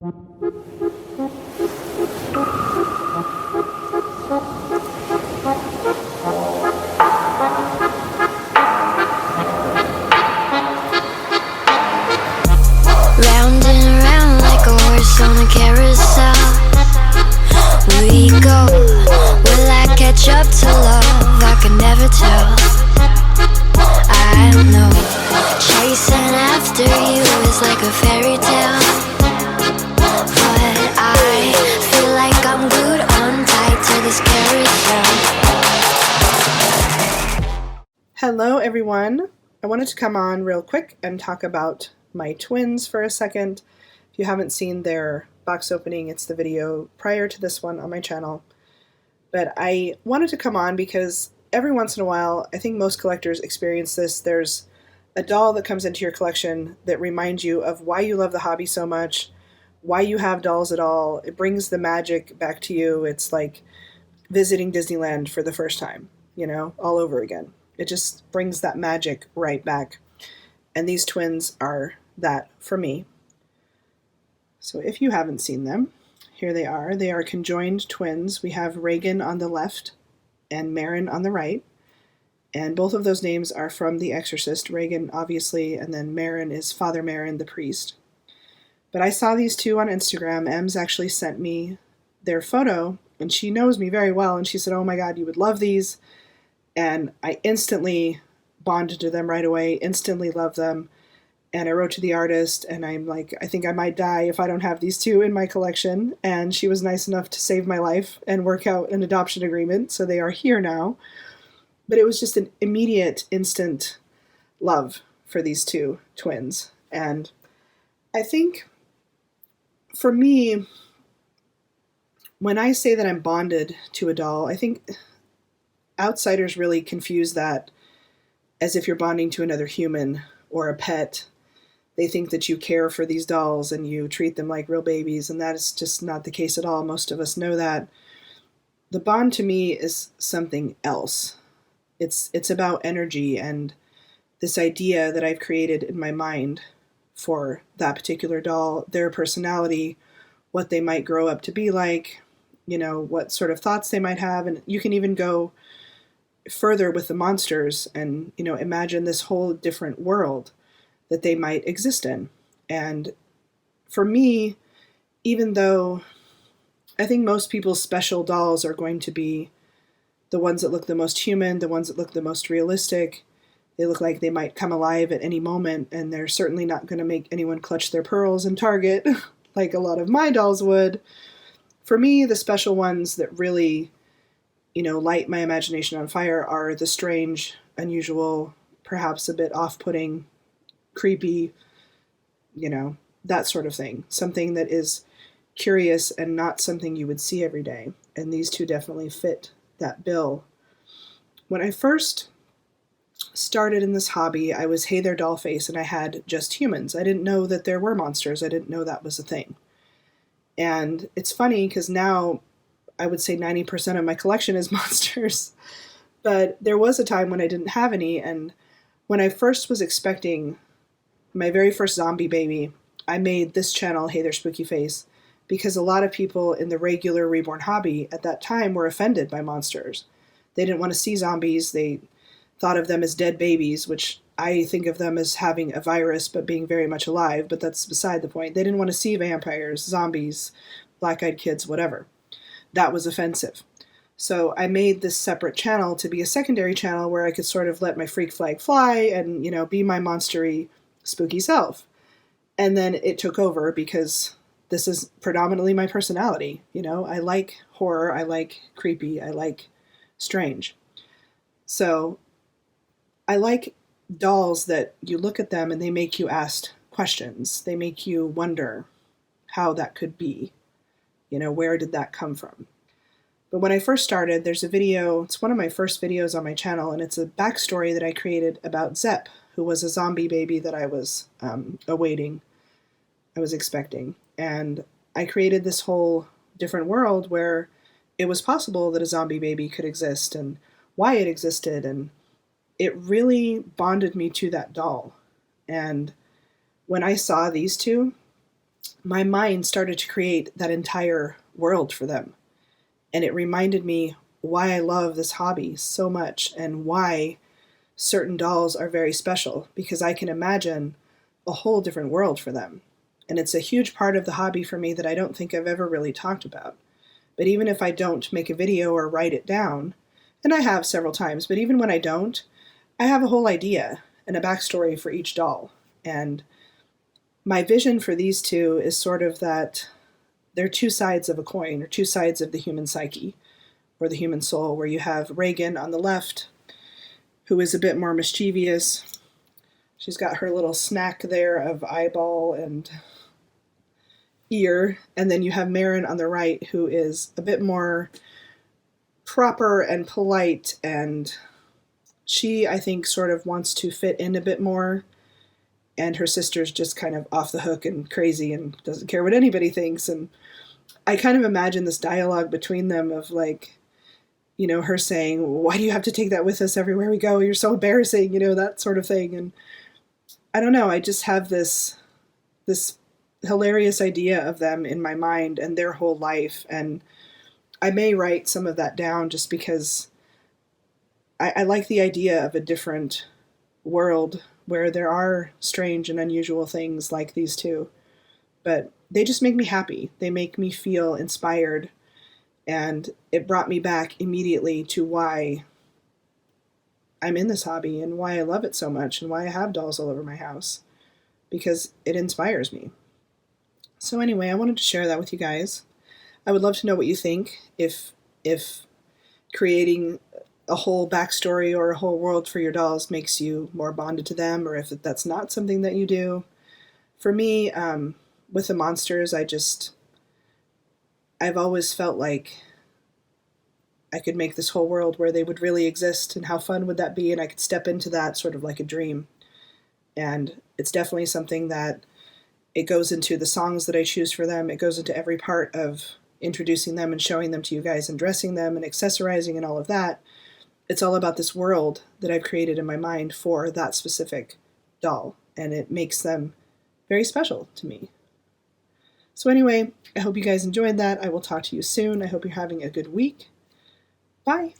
On a carousel we go. Will I catch up to love? I can never tell. I know chasing after you is like a fairy tale, but I feel like I'm glued on tight to this carousel. Hello everyone. I wanted to come on real quick and talk about my twins for a second. If you haven't seen their box opening, it's the video prior to this one on my channel. But I wanted to come on because every once in a while, I think most collectors experience this. There's a doll that comes into your collection that reminds you of why you love the hobby so much, why you have dolls at all. It brings the magic back to you. It's like visiting Disneyland for the first time, you know, all over again. It just brings that magic right back. And these twins are that for me. So if you haven't seen them, here they are. They are conjoined twins. We have Regan on the left and Marin on the right. And both of those names are from The Exorcist. Regan, obviously, and then Marin is Father Marin, the priest. But I saw these two on Instagram. Ems actually sent me their photo, and she knows me very well. And she said, oh my God, you would love these. And I instantly bonded to them right away, instantly loved them. And I wrote to the artist, and I'm like, I think I might die if I don't have these two in my collection. And she was nice enough to save my life and work out an adoption agreement, so they are here now. But it was just an immediate, instant love for these two twins. And I think, for me, when I say that I'm bonded to a doll, I think outsiders really confuse that as if you're bonding to another human or a pet. They think that you care for these dolls and you treat them like real babies, and that is just not the case at all. Most of us know that. The bond to me is something else. It's about energy and this idea that I've created in my mind for that particular doll, their personality, what they might grow up to be like, you know, what sort of thoughts they might have. And you can even go further with the monsters and, you know, imagine this whole different world that they might exist in. And for me, even though I think most people's special dolls are going to be the ones that look the most human, the ones that look the most realistic, they look like they might come alive at any moment, and they're certainly not going to make anyone clutch their pearls in Target like a lot of my dolls would. For me, the special ones that really, you know, light my imagination on fire are the strange, unusual, perhaps a bit off-putting, creepy, you know, that sort of thing. Something that is curious and not something you would see every day. And these two definitely fit that bill. When I first started in this hobby, I was Hey There Dollface, and I had just humans. I didn't know that there were monsters. I didn't know that was a thing. And it's funny because now I would say 90% of my collection is monsters. But there was a time when I didn't have any, and when I first was expecting my very first zombie baby, I made this channel, Hey There Spooky Face, because a lot of people in the regular Reborn hobby at that time were offended by monsters. They didn't want to see zombies. They thought of them as dead babies, which I think of them as having a virus but being very much alive, but that's beside the point. They didn't want to see vampires, zombies, black-eyed kids, whatever. That was offensive. So I made this separate channel to be a secondary channel where I could sort of let my freak flag fly and, you know, be my monstery, spooky self. And then it took over because this is predominantly my personality. You know, I like horror, I like creepy, I like strange. So I like dolls that you look at them and they make you ask questions. They make you wonder how that could be. You know, where did that come from? But when I first started, there's a video, it's one of my first videos on my channel, and it's a backstory that I created about Zepp, who was a zombie baby that I was awaiting, I was expecting. And I created this whole different world where it was possible that a zombie baby could exist and why it existed, and it really bonded me to that doll. And when I saw these two, my mind started to create that entire world for them. And it reminded me why I love this hobby so much and why certain dolls are very special, because I can imagine a whole different world for them. And it's a huge part of the hobby for me that I don't think I've ever really talked about. But even if I don't make a video or write it down, and I have several times, but even when I don't, I have a whole idea and a backstory for each doll. And my vision for these two is sort of that they're two sides of a coin, or two sides of the human psyche, or the human soul, where you have Reagan on the left, who is a bit more mischievous. She's got her little snack there of eyeball and ear. And then you have Marin on the right, who is a bit more proper and polite, and she, I think, sort of wants to fit in a bit more, and her sister's just kind of off the hook and crazy and doesn't care what anybody thinks. And I kind of imagine this dialogue between them of, like, you know, her saying, why do you have to take that with us everywhere we go? You're so embarrassing, you know, that sort of thing. And I don't know, I just have this hilarious idea of them in my mind and their whole life. And I may write some of that down just because I like the idea of a different world where there are strange and unusual things like these two. But they just make me happy. They make me feel inspired. And it brought me back immediately to why I'm in this hobby and why I love it so much and why I have dolls all over my house, because it inspires me. So anyway, I wanted to share that with you guys. I would love to know what you think, if creating a whole backstory or a whole world for your dolls makes you more bonded to them, or if that's not something that you do. For me, with the monsters, I've always felt like I could make this whole world where they would really exist, and how fun would that be, and I could step into that sort of like a dream. And it's definitely something that it goes into the songs that I choose for them. It goes into every part of introducing them and showing them to you guys and dressing them and accessorizing and all of that. It's all about this world that I've created in my mind for that specific doll, and it makes them very special to me. So anyway, I hope you guys enjoyed that. I will talk to you soon. I hope you're having a good week. Bye.